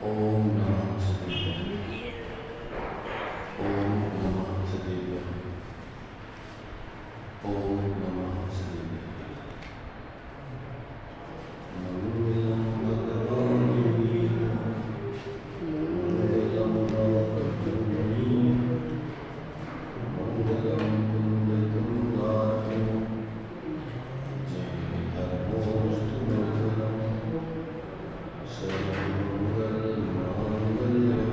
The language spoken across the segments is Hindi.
ओम नमः सदेव्य। ओम नमः सदेव्य। ओम नमः सदेव्य। मंगलम भगवान वीर मंगलम रामकृष्ण मंगलम कुंदकुंदाख्यो जय धर्मोस्तु मंगलम सर्वमंगल मांगल्यम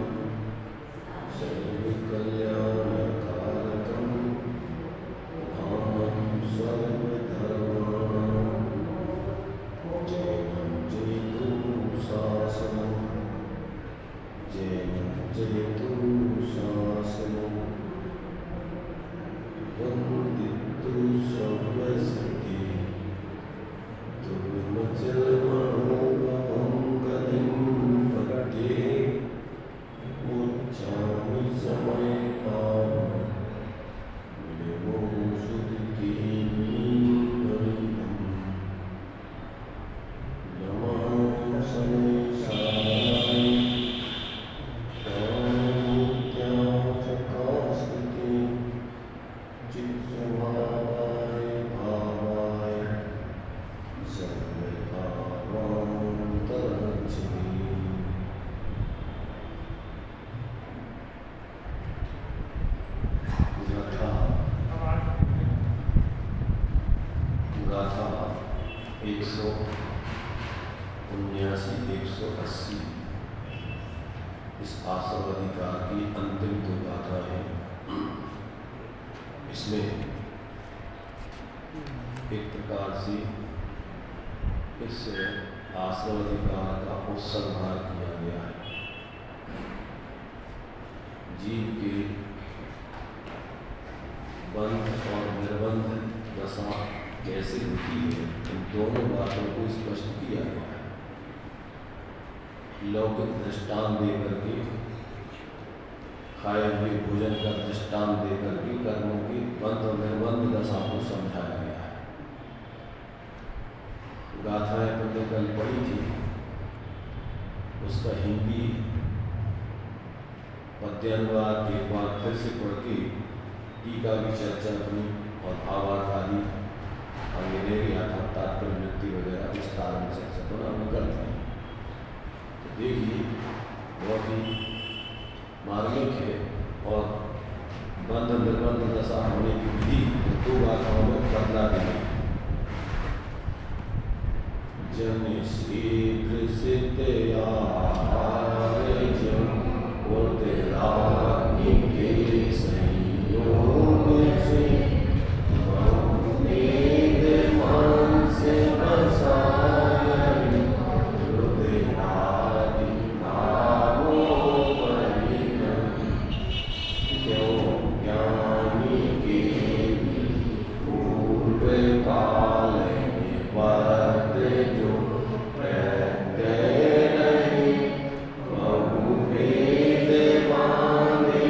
सर्वकल्याणकारकम नामं सर्वधर्माणां जयं जयतु शासनं जयं जयतु शासनं वन्दितु सर्वसिद्धि दुर्मजलमनोभवं गतिं पद्ये उच्चामि समयपां विनमो सुदिकीर्णं नमः शनैश्चराय शान्त्याचकास्तिके चित्स्वभावाय भावाय सर्वभावान्तरच्छिते। गाथा 179-180 इस आश्रम अधिकार की अंतिम दो गाथा है। इसमें एक प्रकार से इस आश्रम अधिकार का उपसंहार किया गया है। जीव के बंध और निर्बंध दशा कैसे होती है, इन दोनों बातों को स्पष्ट किया गया है। लौकिक दृष्टांत देकर के, खाए हुए भोजन का दृष्टांत देकर के कर्मों की बंध और निर्बंध दशा को समझाया गया है। गाथाएं पहले कल पढ़ी थी, उसका हिंदी पद्यानुवाद एक बार फिर से पढ़ के टीका की चर्चा अपनी और भावार्थ आदि आगे ले गया था। तात्पर्य वृत्ति वगैरह विस्तार में चर्चा तो हम करते हैं। तो देखिए बहुत ही मार्मिक है और बंध निर्बंध दशा होने की विधि दो गाथाओं में बदला गई। जन शीघ्र सिद्धया के संयोग से मान से बसाई हृदयादि भावों परिणम क्यों ज्ञानी के पूर्व काल में वर्त जो प्रत्यय नहीं बहुभेद माने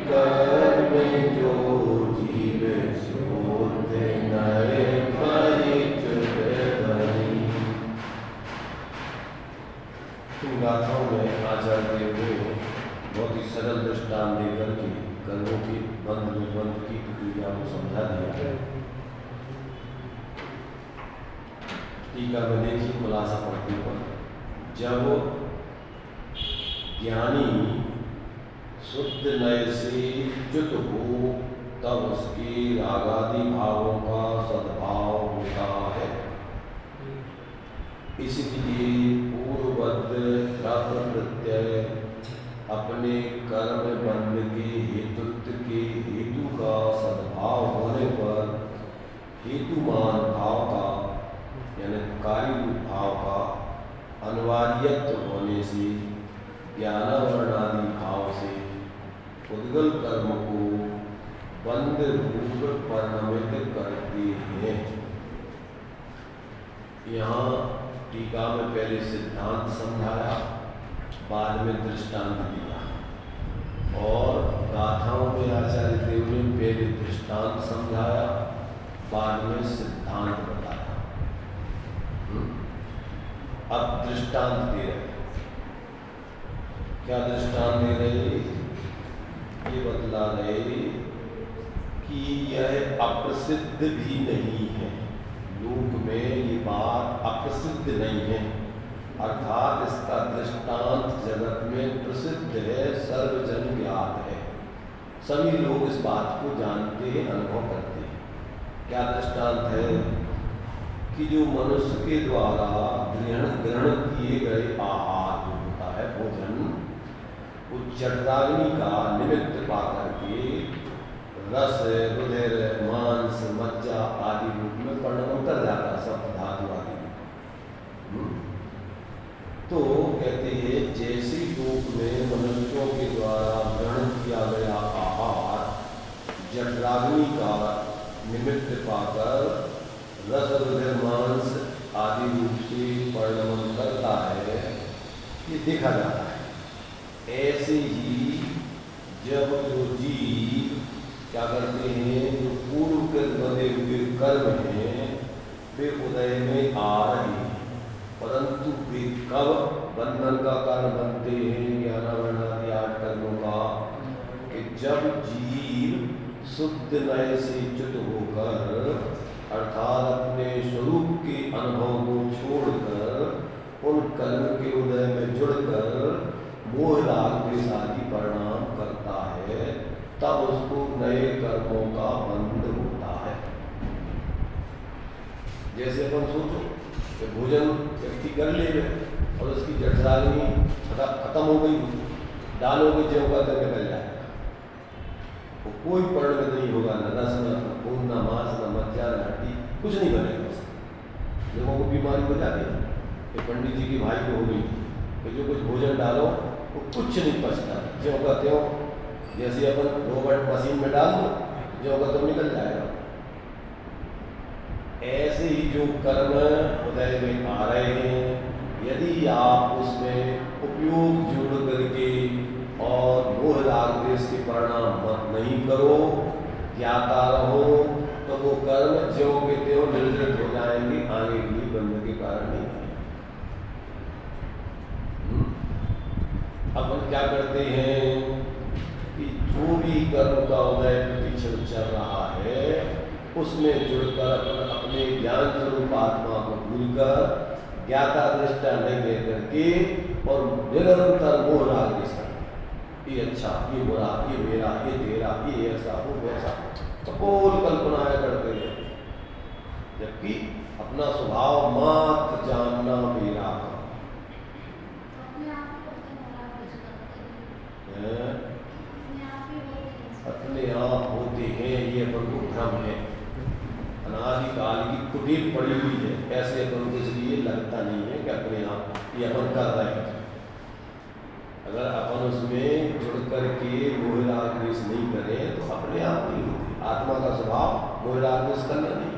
कर्म जो जीव शोध नए परिचित बनी। इन गाथाओं में आचार्य देव ने बहुत ही सरल दृष्टांत देकर के कर्मों की बंध निर्बंध की क्रिया को समझा दिया है। टीका में देखिए खुलासा पढ़ने पर, जब ज्ञानी शुद्ध नय से च्युत हो तब उसके रागादि भावों का सद्भाव होता है। इसलिए पूर्ववत प्रत्यय अपने कर्म बंध के हेतुत्व के हेतु का सद्भाव होने पर हेतुमान भाव का यानी कार्यरूप भाव का अनिवार्यत्व होने से ज्ञानावरणादि भाव से उद्गल कर्म को बंध रूप परिणमित करते हैं। यहाँ टीका में पहले सिद्धांत समझाया, बाद में दृष्टांत दिया और गाथाओं में आचार्य देव ने पहले दृष्टांत समझाया, बाद में सिद्धांत बताया। अब दृष्टांत दे रहे हैं। क्या दृष्टांत दे रहे, ये बतला रहे कि यह अप्रसिद्ध भी नहीं है, लोक में ये बात अप्रसिद्ध नहीं है, अर्थात इसका दृष्टांत जगत में प्रसिद्ध है, सर्वजन ज्ञात है, सभी लोग इस बात को जानते हैं, अनुभव करते हैं। क्या दृष्टांत है कि जो मनुष्य के द्वारा ग्रहण किए गए आहार जो होता है भोजन, वो जठराग्नि का निमित्त पा करके रस, रुधिर, मांस, मज्जा आदि रूप में परिणत कर जाता है, सब धातु आदि। तो कहते हैं जैसे लोक में मनुष्यों के द्वारा ग्रहण किया गया आहार जठराग्नि का निमित्त पाकर रस, रुधिर, मांस आदि रूप से परिणमन करता है, ये देखा जाता है। ऐसे ही जब जो जीव क्या करते हैं, जो पूर्व के बने हुए कर्म हैं वे उदय में आ रहे हैं, परंतु वे कब बंधन का कारण बनते हैं, ज्ञानावरण आदि 8 कर्मों का, कि जब जीव शुद्ध नय से च्युत होकर अर्थात अपने स्वरूप के अनुभव को छोड़कर उन कर्म के उदय में जुड़कर मोह राग द्वेष आदि परिणाम करता है, तब उसको नए कर्मों का बंध होता है। जैसे अपन सोचो कि भोजन व्यक्ति कर ले और उसकी जठराग्नि खत्म हो गई, डालोगे ज्यों का तो निकल जाएगा, वो कोई परिणत नहीं होगा, न रस, न खून, न मांस, न मज्जा, न हड्डी, कुछ नहीं बनेगा उससे। लोगों को बीमारी हो जाती है कि पंडित जी की भाई को हो गई कि जो कुछ भोजन डालो वो कुछ नहीं पचता, ज्यों का त्यों, जैसे अपन रोबोट मशीन में डाल दो ज्यों का तो निकल जाएगा। ऐसे ही जो कर्म उदय में आ रहे हैं, यदि आप उसमें उपयोग जोड़ करके और मोह राग द्वेष के परिणाम मत नहीं करो, ज्ञाता रहो, तो वो कर्म ज्यों के त्यों निर्जलित हो जाएंगे, आगे के लिए बंधन के कारण नहीं है। अपन क्या करते हैं कि जो भी कर्म का उदय प्रतिक्षण चल रहा है उसमें जुड़कर अपने ज्ञान स्वरूप आत्मा को भूलकर ज्ञाता दृष्टा नहीं ले करके और निरंतर मोह राग द्वेष, ये अच्छा, ये बुरा, ये मेरा, ये तेरा, ये ऐसा, वो वैसा, कपोल कल्पनाएं करते हैं, जबकि अपना स्वभाव मात्र जानना मेरा अपने आप होते हैं, ये अपन को भ्रम है, अनादिकाल की कुटीर पड़ी हुई है, ऐसे अपन को इसलिए लगता नहीं है कि अपने आप ये अपन कर रहे हैं। अगर अपन उसमें जुड़ करके मोह राग द्वेष नहीं करें तो अपने आप नहीं होते, आत्मा का स्वभाव मोह राग द्वेष करना नहीं।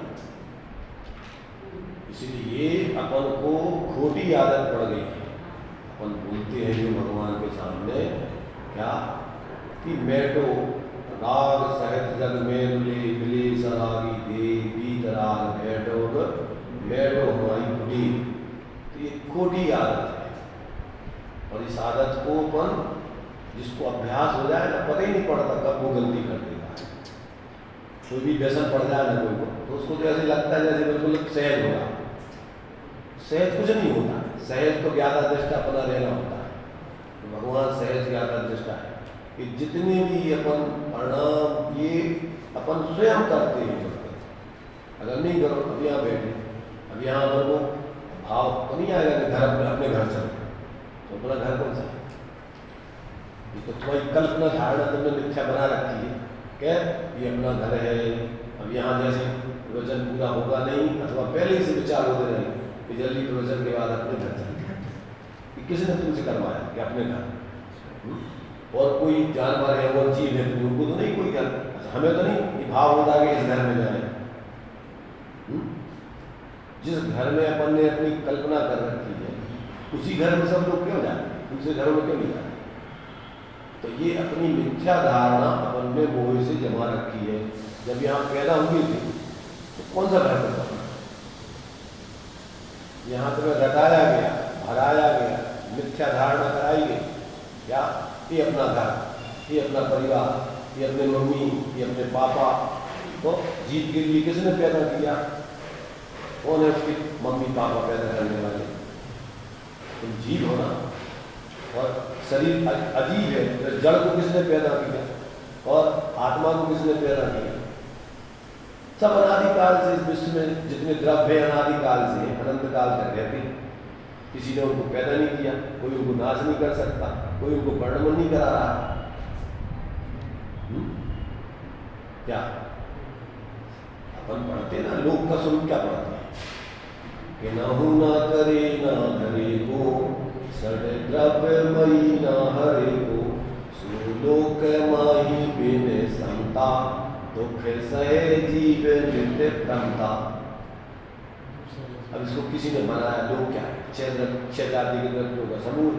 इसलिए अपन को खोटी आदत पड़ गई है, अपन बोलते हैं जो भगवान के सामने क्या कि मैटो राग सहित जग में मिले सरागी दे बीतराग बैठो बैठो हमारी बुढ़ी, तो ये खोटी आदत है। और इस आदत को अपन जिसको अभ्यास हो जाए ना, पता ही नहीं पड़ता कब वो गलती कर देगा। कोई भी व्यसन पड़ जाए ना कोई को, तो उसको तो ऐसे लगता है जैसे बिल्कुल सहज होगा, सहज कुछ नहीं होता, सहज तो ज्ञाता दृष्टा अपना रहना होता है। तो भगवान सहज ज्ञाता दृष्टा है कि जितने भी अपन परिणाम ये अपन स्वयं करते हैं, अगर नहीं करो, अब यहाँ बैठे, अब यहाँ पर वो भाव तो नहीं आएगा कि घर अपने घर चलो, तो अपना घर कौन सा, ये तो तुम्हारी कल्पना धारणा तुमने मिथ्या बना रखी है, क्या ये अपना घर है। अब यहाँ जैसे प्रवचन पूरा होगा नहीं, अथवा पहले ही से विचार होते रहे कि जल्दी प्रवचन के बाद अपने घर चले, किसने तुमसे करवाया कि अपने घर, और कोई जानवर है और जीव है उनको तो नहीं कोई कर, हमें तो नहीं ये भाव होता कि इस घर में जाए। जिस घर में अपन ने अपनी कल्पना कर रखी है उसी घर में सब लोग क्यों जाए, दूसरे घरों में क्यों नहीं जाए। तो ये अपनी मिथ्या धारणा अपन ने मोह से जमा रखी है। जब यहाँ पैदा हुए थे तो कौन सा घर था, यहाँ तुम्हें रटाया गया, भराया गया, मिथ्या धारणा कराई गई, या ये अपना घर, ये अपना परिवार, ये अपने मम्मी, ये अपने पापा। तो जीव के लिए किसने पैदा किया? कौन है उसके मम्मी पापा पैदा करने वाले? तुम जीव हो ना। और शरीर अजीब है, तो जड़ को किसने पैदा किया और आत्मा को किसने पैदा किया? सब अनादिकाल से इस विश्व में जितने द्रव्य है अनादिकाल से अनंत काल तक रहते हैं। किसी ने उनको पैदा नहीं किया, कोई उनको नाश नहीं कर सकता, कोई उनको वर्णन नहीं करा रहा। क्या अपन पढ़ते ना, लोक का स्वरूप क्या पढ़ते हैं कि नहु न करे न धरे को, सड़ द्रव्यमयी न हरे को, सुलोक माही बिन समता, दुख सहे जीव नित्य भ्रमता। अब इसको किसी ने बनाया, लोग क्या है? छह जाति के द्रव्यों का समूह।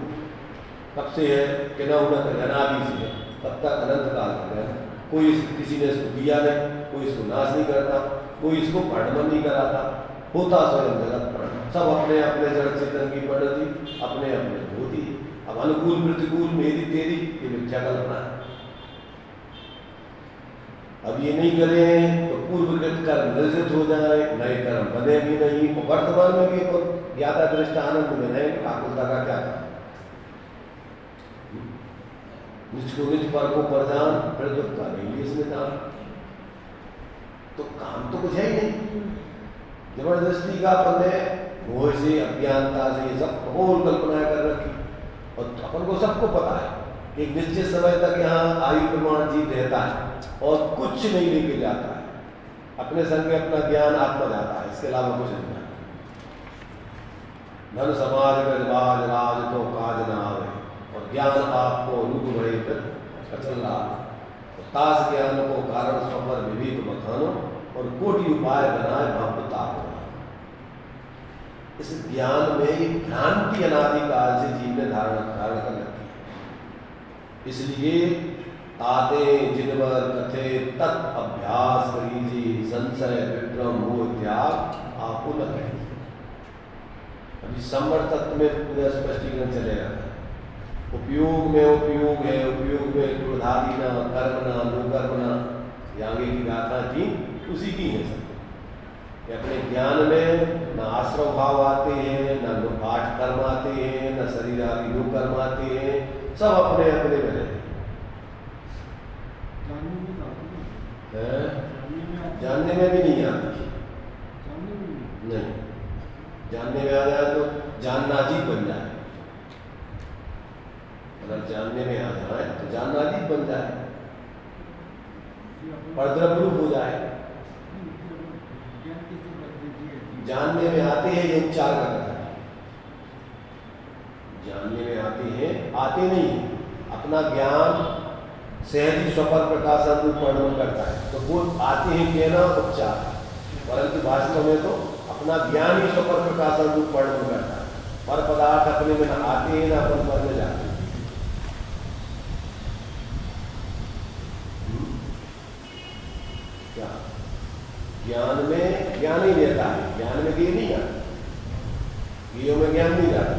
कब से है कि न होना करे, अनादि से है, तब तक अनंत काल तक है। कोई किसी ने इसको दिया नहीं, कोई इसको नाश नहीं करता, कोई इसको वर्णन नहीं कराता, होता स्वयं जगत पर। सब अपने अपने जड़ चेतन की प्रगति, अपने अपने होती। अब अनुकूल प्रतिकूल मेरी तेरी ये मिथ्या कल्पना है। अब ये नहीं करें तो पूर्वकृत कर्म निर्जित हो जाए, नए कर्म बने भी नहीं। वर्तमान में भी ज्ञाता दृष्ट आनंद में नहीं, आकुलता का क्या काम? निज को निज पर को परजान, फिर दुख का नहीं इसमें काम। तो काम तो कुछ है ही नहीं। जबरदस्ती का अपन ने मोह से, अज्ञानता से ये सब और कल्पनाएं कर रखी। और अपन को सबको पता है कि एक निश्चित समय तक यहाँ आयु प्रमाण जीव रहता है और कुछ नहीं लेके जाता है। अपने संग में अपना ज्ञान आत्मा जाता है, इसके अलावा कुछ नहीं जाता। धन समाज गजबाज राज तो काज न आवे, और ज्ञान आपको रूप भरे फिर अचल रहा। तो तास ज्ञान को कारण स्वपर विवेक बखानो, और कोटि उपाय बनाए भव्यता को। इस ज्ञान में एक भ्रांति अनादिकाल से जीव ने धारण कर रखी है। इसलिए ताते जिनवर कथे तत् अभ्यास करीजी, संशय विक्रम मोह त्याग आपको न करें। अभी संवर तत्व में पूरा स्पष्टीकरण चलेगा। उपयोग में उपयोग है, उपयोग में क्रोधादि न, कर्म न, अनुकर्म न, आगे की गाथा थी उसी की है सब। अपने ज्ञान में न आश्रव भाव आते हैं, न पाठ कर्म आते हैं, न शरीर आदि लोक कर्म आते हैं, सब अपने अपने में रहते हैं। जानने में भी नहीं आती, नहीं जानने में आ जाए तो जानना अजीब बन जाए। अगर जानने में आ जाए तो जानना अजीब बन जाए, परद्रव रूप हो जाए। जानने में आते हैं ये उपचार का करता है, जानने में आते हैं, आते नहीं। अपना ज्ञान सहज स्वपर प्रकाशन रूप वर्णन करता है, तो वो आते हैं कहना उपचार, परंतु वास्तव में तो अपना ज्ञान ही स्वपर प्रकाशन रूप वर्णन करता है। पर पदार्थ अपने में न आते हैं ना अपन पर में जाते हैं। क्या ज्ञान में ज्ञान ही रहता है, ज्ञान में गेय नहीं आता, गेयों में ज्ञान नहीं जाता।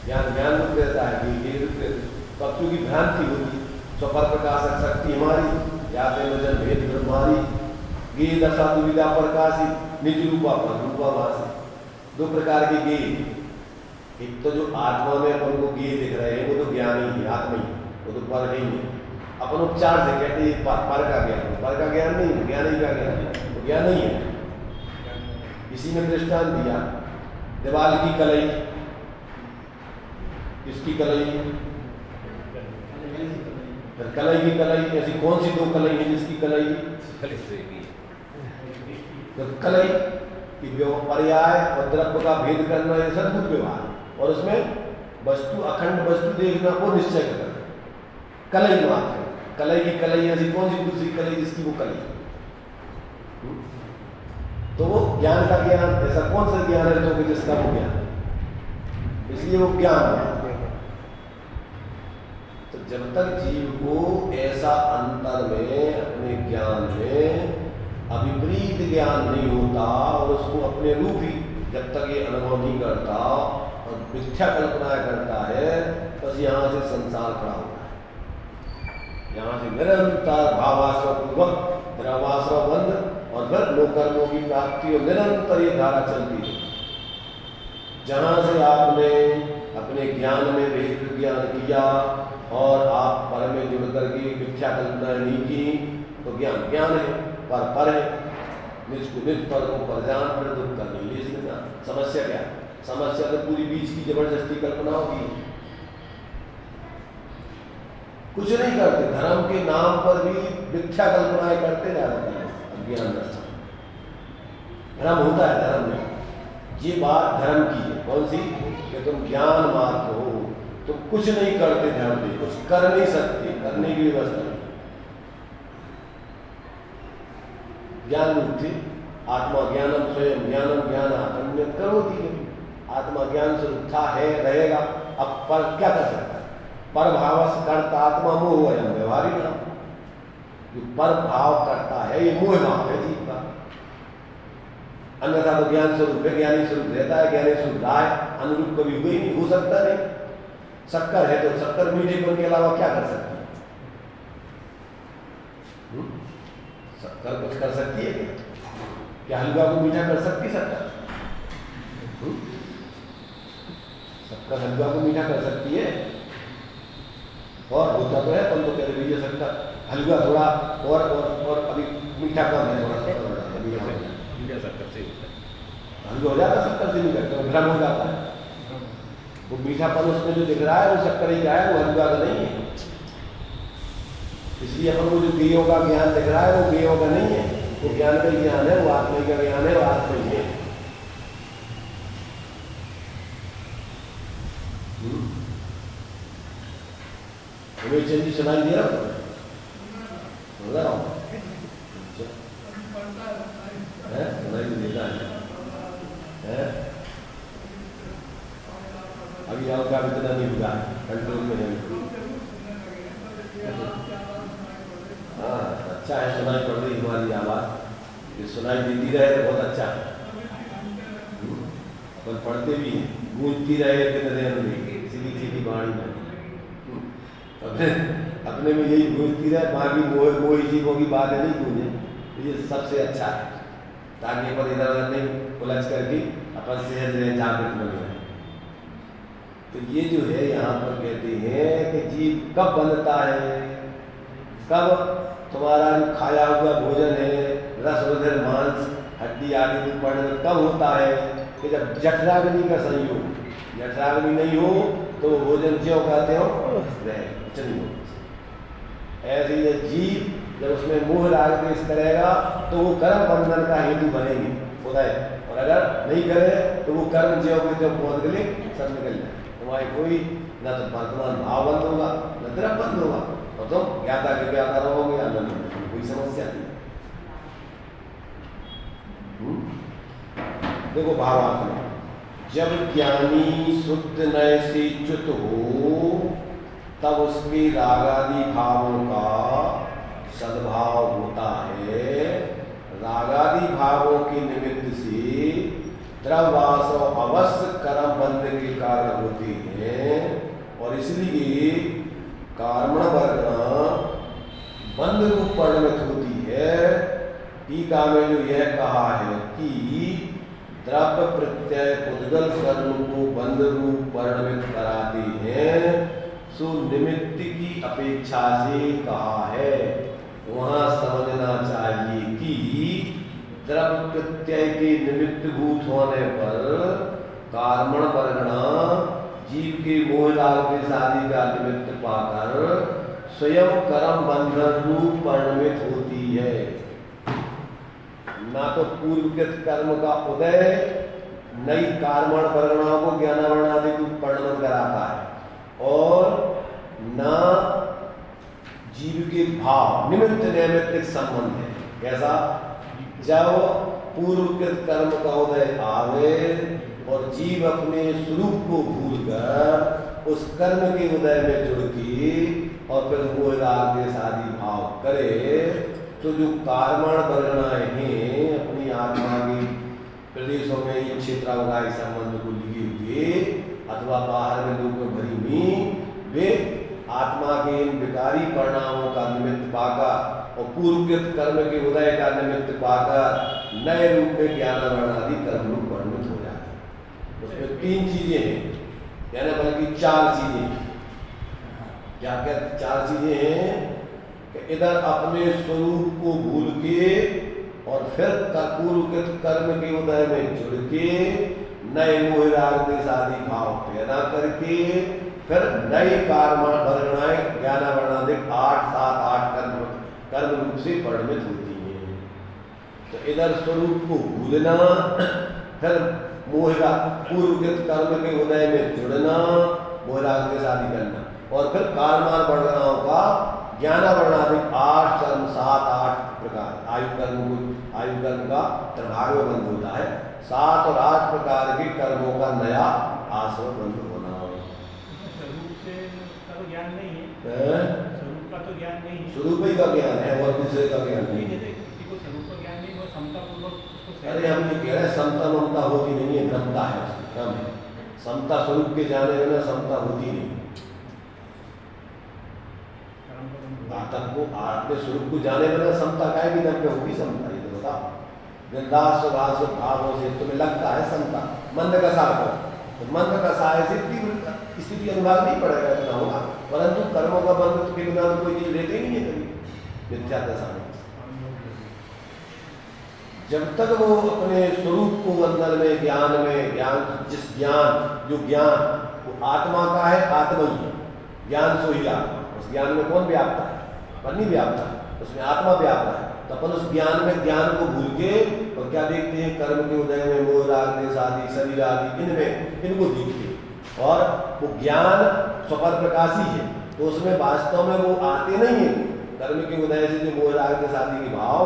ज्ञान ज्ञान रूप रहता है, गेय रूप रहता है। पक्षियों की भ्रांति होती, स्वपर प्रकाशक शक्ति हमारी जाते वजन भेद ब्रह्मारी, गेय दशा दुविधा प्रकाशी, निज रूपा पर रूपा भाषी। दो प्रकार के गेय। एक तो जो आत्मा में अपन को गेय दिख रहे हैं वो तो ज्ञान ही है, आत्मा ही, वो तो पर ही नहीं। अपन उपचार से कहते हैं पर का ज्ञान, पर का ज्ञान नहीं, ज्ञान ही का ज्ञान, वो ज्ञान नहीं है। इसी में दृष्टांत दिया, दीवाल की कलई, इसकी कलई, कलई की कलई, ऐसी कौन सी दो कलई है जिसकी कलई? तो कलई की पर्याय और द्रव्य का भेद करना ये सद्भुत व्यवहार, और उसमें वस्तु अखंड वस्तु देखना वो निश्चय करना, कलई मात्र। कलई की कलई ऐसी कौन सी दूसरी कलई जिसकी वो कलई? तो वो ज्ञान का ज्ञान, ऐसा कौन सा ज्ञान है तो जिसका वो ज्ञान, इसलिए वो ज्ञान है। तो जब तक जीव को ऐसा अंतर में अपने ज्ञान में अविपरीत ज्ञान नहीं होता और उसको अपने रूप ही जब तक ये अनुभव नहीं करता और मिथ्या कल्पनाएं करता है, बस यहाँ से संसार खड़ा होता है। यहाँ से निरंतर भावाश्रव पूर्वक द्रवाश्रव बंद और फिर लोकर्मों की प्राप्ति और निरंतर ये धारा चलती है। जहाँ से आपने अपने ज्ञान में भेद विज्ञान किया और आप पर में जुड़ करके मिथ्या कल्पनाएं नहीं की, तो ज्ञान ज्ञान है, पर है, निज को निज पर को पर जान पर दुख का नहीं ले सकता। समस्या क्या है? समस्या तो पूरी बीच की जबरदस्ती कल्पना होगी। कुछ नहीं करते, धर्म के नाम पर भी मिथ्या कल्पनाएं करते जा रहे हैं। अज्ञान दर्शन धर्म होता है, धर्म में ये बात धर्म की है। कौन सी? कि तुम ज्ञान मात्र हो, तुम कुछ नहीं करते, ध्यान दे, कुछ कर नहीं सकते, करने की व्यवस्था नहीं। ज्ञान मुक्ति आत्मा ज्ञानम स्वयं ज्ञानम ज्ञान अन्य करोति है। आत्मा ज्ञान से उठा है, रहेगा। अब पर क्या कर सकता है? पर भाव से करता आत्मा मोह है, व्यवहारिक नाम जो पर भाव करता है, ये मोह भाव है जीव का। अन्यथा तो ज्ञान स्वरूप है, ज्ञानी स्वरूप रहता है, ज्ञानी स्वरूप रहा है, अनुरूप कभी हुई नहीं, हो सकता नहीं। शक्कर है तो शक्कर मीठेपन के अलावा क्या कर सकती है? शक्कर कुछ कर सकती है क्या? हलवा को मीठा कर सकती शक्कर? शक्कर हलवा को मीठा कर सकती है? और होता तो है, पर तो कह लीजिए शक्कर हलवा थोड़ा और अभी मीठा कम है, थोड़ा शक्कर से हलवा हो जाता, शक्कर से मीठा तो भ्रम हो जाता है। वो मीठापन उसमें जो दिख रहा है वो शक्कर ही का है, वो हलवा का नहीं है। इसलिए अपन को जो गेयों का ज्ञान दिख रहा है वो गेयों का नहीं है, वो ज्ञान का ज्ञान है, वो आत्मा का ज्ञान है, वो आत्मा ही है। चंदी सुनाई दिया सुनाई देता है। अभी आपका इतना नहीं हुआ, कंट्रोल में नहीं। हाँ अच्छा है, सुनाई पड़ रही हमारी आवाज़, ये सुनाई देती रहे तो बहुत अच्छा है। अपन पढ़ते भी हैं, गूंजती रहे सीधी सीधी वाणी में, अपने में यही गूंजती रहे, बाकी मोह जीवों की बात है नहीं गूंजे, ये सबसे अच्छा है, ताकि अपन इधर उधर नहीं उलझ करके अपन सहज रहे, जागृत बने। तो ये जो है यहाँ पर कहते हैं कि जीव कब बनता है? कब तुम्हारा जो खाया हुआ भोजन है, रस रुधिर मांस हड्डी आदि जो पढ़ने कब होता है? कि जब जठराग्नि का संयोग, जठराग्नि नहीं हो तो वो भोजन क्यों कहते हो? नहीं हो। ऐसे ही जीव जब उसमें मोह राग देश करेगा तो वो कर्म बंधन का हेतु बनेगी उदय, और अगर नहीं करे तो वो कर्म जो पहुंच गए सब निकल जाए। तुम्हारी कोई न तो वर्तमान भाव बंद होगा, न द्रव बंद होगा, और तुम ज्ञाता के ज्ञाता रहोगे, आनंद कोई समस्या नहीं। देखो भावार्थ में, जब ज्ञानी शुद्ध नय से च्युत हो तब उसके रागादि भावों का सद्भाव होता है। रागादि भावों के निमित्त से द्रव्यवासव अवश्य कर्म बंध के कारण होते हैं, और इसलिए कर्मण वर्गना बंध रूप परिणत होती है। टीका में जो यह कहा है कि द्रव्य प्रत्यय उद्गल कर्म को बंध रूप परिणमित कराते हैं, सो निमित्त की अपेक्षा से कहा है। वहाँ समझना चाहिए कि द्रव्य प्रत्यय के निमित्त भूत होने पर कर्मण वर्गणा जीव के मोह लाभ के शादी का निमित्त पाकर स्वयं कर्म बंधन रूप परिणमित होती है। ना तो पूर्वकृत कर्म का उदय नई कर्मण वर्गणाओं को ज्ञानावरण आदि को परिणमन कराता है, और ना जीव के भाव निमित्त नैमित्तिक संबंध है। कैसा? जब पूर्वकृत कर्म का उदय आवे और जीव अपने स्वरूप को भूलकर उस कर्म के उदय में जुड़ के और फिर मोह राग देश आदि भाव करे, तो जो कर्मण वर्गणाएं हैं अपनी आत्मा के प्रदेशों में इन क्षेत्रावगाही संबंध को लिए हुए अथवा बाहर में लोग में भरी हुई, वे आत्मा के इन विकारी परिणामों का निमित्त पाकर और पूर्वकृत कर्म के उदय का निमित्त पाकर नए रूप में ज्ञानावरण आदि कर्म रूप वर्णित हो जाते हैं। उसमें 3 चीजें हैं, यानी बल्कि 4 चीजें हैं। क्या क्या 4 चीजें हैं कि इधर अपने स्वरूप को भूल के और फिर पूर्वकृत कर्म के उदय में जुड़ के नए मोह राग द्वेष आदि भाव पैदा करके फिर नए कर्म ज्ञानावरणादिक 8, 7, 8 कर्म रूप से परिणमित होती है। तो इधर स्वरूप को भूलना, फिर मोह पूर्वकृत कर्म के उदय में जुड़ना, मोह राग द्वेष आदि करना, और फिर कर्मान वर्णनाओं का ज्ञानावरणादिक 8 कर्म, 7, 8 प्रकार आयु कर्म का प्रभाव में बंद होता है। 7 और 8 प्रकार के कर्मों का नया आश्रम बंद होना। स्वरूप से का तो ज्ञान नहीं है, स्वरूप का तो ज्ञान नहीं है, स्वरूप ही का ज्ञान है और दूसरे का ज्ञान नहीं है। किसी को स्वरूप का ज्ञान नहीं, वो समता पूर्वक। अरे हम ये कह रहे हैं समता ममता होती नहीं है, भ्रमता है, उसमें भ्रम है। समता स्वरूप के जाने में समता होती नहीं। को अपने स्वरूप को जाने में समता का भी दम पे होगी समता, ये तो बताओ। गंदास स्वभाव से भावों से तुम्हें लगता है समता, मंद का सार को, तो मंद का साय से स्थिति अनुभाग नहीं पड़ेगा, इतना होगा। परंतु कर्मों का बंध के बिना तो कोई चीज लेते ही नहीं है कभी मिथ्या दशा में। जब तक वो अपने स्वरूप को अंदर में ज्ञान जिस ज्ञान जो ज्ञान वो आत्मा का है, आत्मा ही ज्ञान सो ही आत्मा। उस ज्ञान में कौन व्याप्त है? अपन नहीं व्याप्त है, उसमें आत्मा व्याप्त है। तो अपन उस ज्ञान में ज्ञान को भूल के और क्या देखते हैं? कर्म के उदय में मोह राग द्वेष आदि शरीर आदि इनमें इनको देखते हैं। और वो ज्ञान स्वपर प्रकाशी है, तो उसमें वास्तव में वो आते नहीं है। कर्म के उदय से जो मोह राग द्वेष आदि के भाव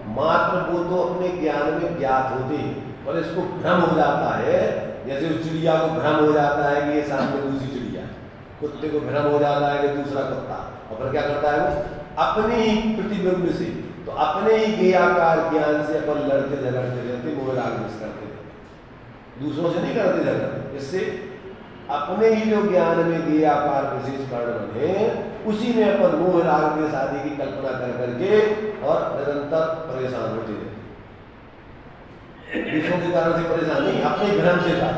मात्र वो तो अपने ज्ञान में ज्ञात होते हैं, और इसको भ्रम हो जाता है। जैसे उस चिड़िया को भ्रम हो जाता है कि ये सामने दूसरी चिड़िया, कुत्ते को भ्रम हो जाता है कि दूसरा कुत्ता, और फिर क्या करता है वो अपने ही प्रतिबिंब से, तो अपने ही ज्ञाकार ज्ञान से अपन लड़ते झगड़ते रहते, मोह राग द्वेष करते रहते, दूसरों से नहीं करते झगड़ते। इससे अपने ही जो ज्ञान में ज्ञाकार विशेष कारण बने, उसी में अपन मोह राग द्वेष आदि की कल्पना कर करके और निरंतर परेशान होते रहते। दूसरों के कारण से परेशान नहीं, अपने भ्रम से था।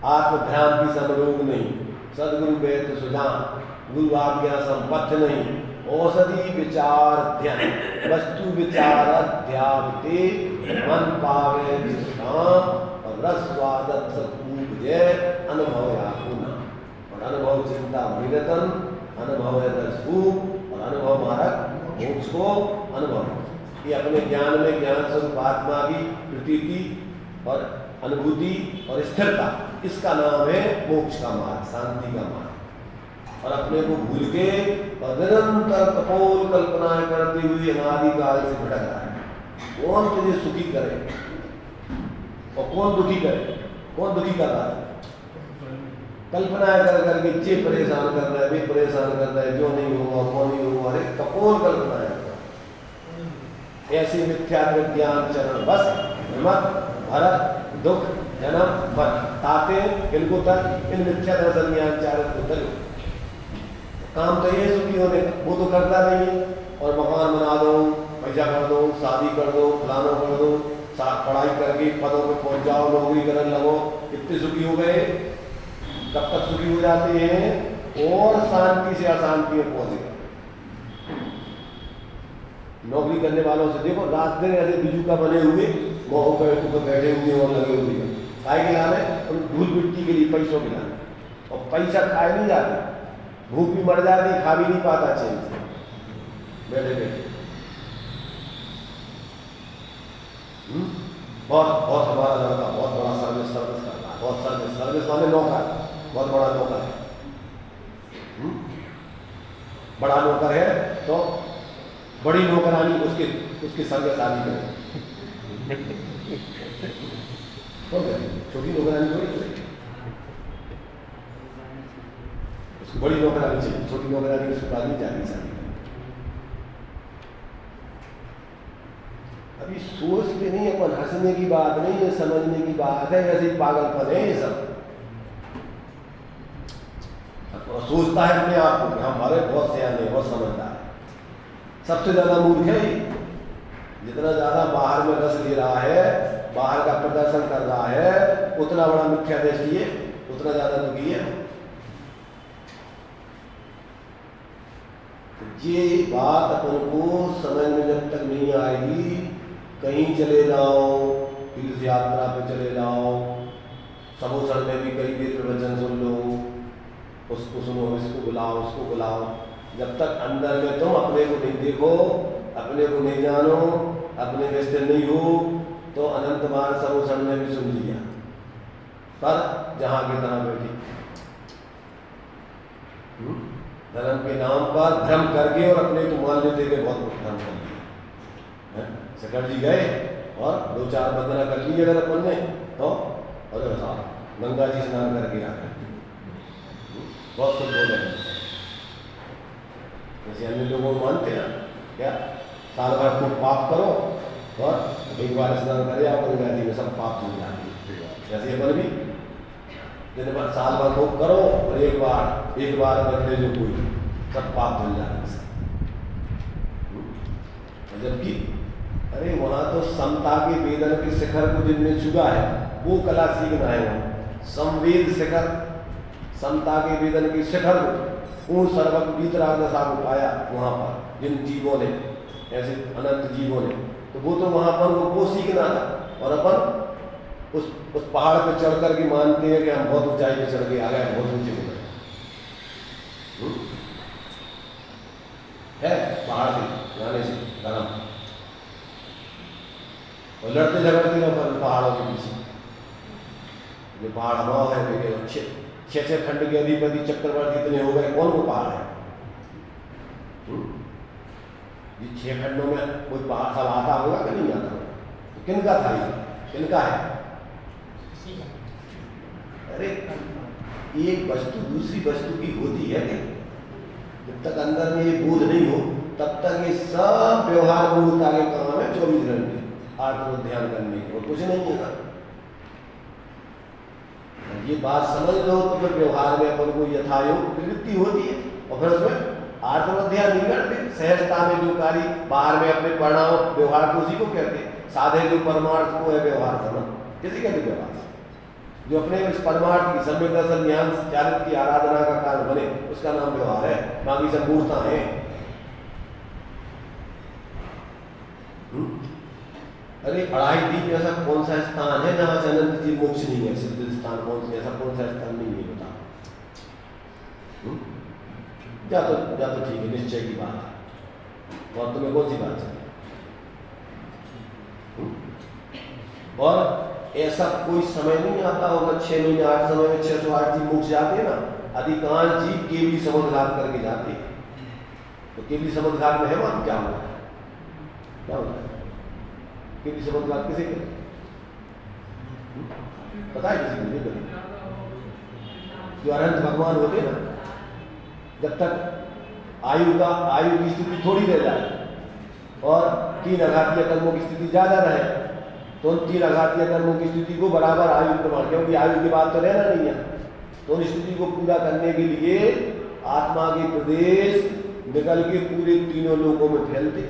आत्मभ्रांति समरोग नहीं, सदगुरु वेद सुजान, गुरु आज्ञा संपत्ति नहीं, औषधि विचार ध्यान, वस्तु विचार अध्यावते, मन पावे विश्राम, और रस स्वादत सत्पूप जय, अनुभव याकुना। और अनुभव चिंता भैरतन, अनुभव है रसपूप, और अनुभव मारक मोक्ष को अनुभव। ये अपने ज्ञान में ज्ञान स्वरूप आत्मा की प्रतीति और अनुभूति और स्थिरता, इसका नाम है मोक्ष का मार्ग, शांति का मार्ग। और अपने को भूल के और निरंतर कपोल कल्पनाएं करते हुए अनादिकाल से भटक रहा है। कौन तुझे सुखी करे और कौन दुखी करे? कौन दुखी कर रहा है? कल्पनाएं कर करके ये परेशान कर रहा है, वे परेशान कर रहा है, जो नहीं होगा कौन नहीं होगा, अरे कपोल कल्पनाएं। ऐसे मिथ्या ज्ञान चरण बस हिम्मत भरत दुख जन्म फल ताते इनको तक इन मिथ्या दर्शन ज्ञान चारक को तक काम तो ये सुखी होने का, वो तो करता नहीं है। और मकान बना दो, पैसा कर दो, शादी कर दो, फलाना कर दो, पढ़ाई करके पदों पे पहुंच जाओ, नौकरी करने लगो, कितने सुखी हो गए? कब तक सुखी हो जाते हैं? और शांति से अशांति में पहुंच गए। नौकरी करने वालों से देखो, रात दिन ऐसे बिजू का बने हुए मोह पे बैठे हुए और लगे हुए हैं। काय के लाने? धूल मिट्टी के लिए, पैसों के लाने। और पैसा खाए नहीं जाते, भूख भी मर जाती, खा भी नहीं पाता चैन से बैठे बैठे। बहुत बहुत हमारा लड़का बहुत बड़ा सर्विस करता है, बहुत सर्विस वाले नौकर, बहुत बड़ा नौकर है, बड़ा नौकर है, तो बड़ी नौकरानी उसके संग शादी करें। छोटी नौकरानी थोड़ी, उसको बड़ी नौकरानी चाहिए, छोटी नौकरानी उसके बाद नहीं जाती शादी। अभी सोचते नहीं, अपन हंसने की बात नहीं है, समझने की बात है। ऐसे ही पागलपन है ये सब। और सोचता है अपने आप को कि हमारे बहुत सियाने बहुत समझदार है। सबसे ज्यादा मूर्ख है ये। जितना ज्यादा बाहर में रस ले रहा है, बाहर का प्रदर्शन कर रहा है, उतना बड़ा मिथ्या दृष्टि है, उतना ज्यादा दुखी है। तो ये बात अपन को समझ में जब तक नहीं आएगी, कहीं चले जाओ, तीर्थ यात्रा पे चले जाओ, समोसण में भी कई भी प्रवचन सुन लो, उसको सुनो, इसको बुलाओ, उसको बुलाओ, जब तक अंदर में तुम अपने को नहीं देखो, अपने को नहीं जानो, अपने में स्थिर नहीं हो, तो अनंत बार समोसण में भी सुन लिया, पर जहां के तहां बैठी धर्म के नाम पर भ्रम करके और अपने को मान लेते के बहुत भ्रम कर लिया। शेखर जी गए और 2-4 बंदना कर ली अगर अपन ने, तो अरे साहब गंगा जी स्नान करके आ गए, बहुत कुछ बोले। जैसे अन्य लोगों को मानते हैं क्या, साल भर खूब पाप करो और एक बार स्नान करे आप गंगा जी में सब पाप धुल जाते। जैसे अपन भी दिन भर साल भर खूब करो और एक बार बदले जो कोई सब पाप धुल जाते। जबकि अरे वहां तो समता के वेदन के शिखर को जिनने छुआ है वो कला सीखना है। वहां संवेद शिखर, समता के वेदन के शिखर पूर्ण सर्वक वीतराग दशा को पाया वहां पर जिन जीवों ने, ऐसे अनंत जीवों ने, तो वो तो वहां पर वो सीखना था। और अपन उस पहाड़ पे चढ़ कर के मानते हैं कि हम बहुत ऊंचाई पे चढ़ के आ गए, बहुत ऊंचे हो गए। है पहाड़ से जाने से धर्म और लड़ते झगड़ते रहो पर पहाड़ों के पीछे। जो पहाड़ हमारा है, 6 खंड के अधिपति चक्रवर्ती इतने हो गए, कौन वो पहाड़ है? ये 6 खंडों में कोई पहाड़ सब आता होगा कि नहीं आता होगा? तो किनका था ये, किनका है? अरे एक वस्तु दूसरी वस्तु की होती है क्या? जब तक अंदर में ये बोध नहीं हो तब तक ये सब व्यवहार मूर्ता के काम है। 24 घंटे आत्म ध्यान करने के और कुछ नहीं है। ये बात समझ लो तो फिर व्यवहार में अपन को यथायोग प्रवृत्ति होती है और फिर उसमें आत्मध्यान नहीं करते। सहजता में जो कार्य बाहर में अपने परिणाम व्यवहार को उसी को कहते हैं। साधे जो परमार्थ को है व्यवहार समझ, किसी कहते व्यवहार जो अपने इस परमार्थ की सम्यक दर्शन ज्ञान चारित्र की आराधना का कारण बने उसका नाम व्यवहार है। बाकी सब मूर्ता है। अरे अढ़ाई दीप ऐसा कौन सा स्थान है जहां से अनंत जी मोक्ष नहीं है? सिद्ध स्थान कौन सा, ऐसा कौन सा स्थान नहीं है बता? या तो ठीक है, निश्चय की बात है। और तुम्हें कौन सी बात चाहिए? और ऐसा कोई समय नहीं आता होगा 6 महीने 8 समय में 608 जीव मोक्ष जाते हैं ना। अधिकांश जीव केवली समुद्र घाट करके जाते हैं। तो केवली समुद्र घाट में है वहां क्या होगा? क्या होगा केवली समुद्र घाट किसे कहते? पता है किसी को? नहीं पता। जो अनंत भगवान होते ना, जब तक आयु की स्थिति थोड़ी रह जाए और 3 आघातीय कर्मों की स्थिति ज्यादा रहे तो उन 3 आघातीय कर्मों की स्थिति को बराबर आयु प्रमाण, क्योंकि आयु के बाद तो रहना नहीं है, तो उन स्थिति को पूरा करने के लिए आत्मा के प्रदेश निकल के पूरे 3 लोकों में फैलते।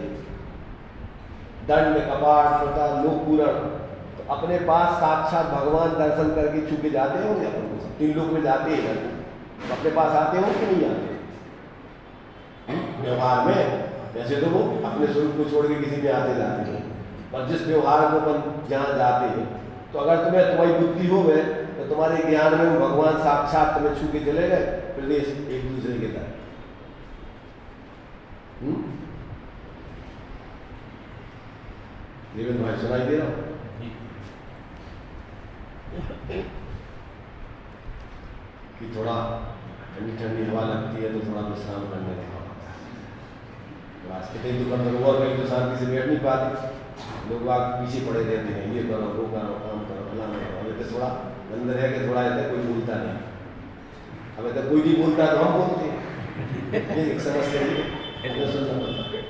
दंड, कपाट, प्रकार, लोक पूरण, तो अपने पास साक्षात भगवान दर्शन करके छुपे जाते हो या 3 लोक में जाते हैं, तो अपने पास आते हो कि नहीं आते? व्यवहार में वैसे तो वो अपने स्वरूप को छोड़ के किसी में आते जाते हैं, पर जिस व्यवहार को अपन जहाँ जाते हैं तो अगर तुम्हारी बुद्धि हो गए तो तुम्हारे ज्ञान में वो भगवान साक्षात तुम्हें छू के चले गए प्रदेश एक दूसरे के तरह। देवेंद्र भाई सुनाई दे रहा हूँ? कि थोड़ा ठंडी ठंडी हवा लगती है तो थोड़ा विश्राम करने का कितने दुकान और कहीं तो शांति से बैठ नहीं पाते, लोग आग पीछे पड़े रहते हैं, ये करो वो करो काम करो फलाना करो। हमें तो थोड़ा अंदर है कि थोड़ा ऐसा कोई बोलता नहीं, हमें तो कोई नहीं बोलता तो हम बोलते हैं। ये एक समस्या है, सुनना पड़ता है।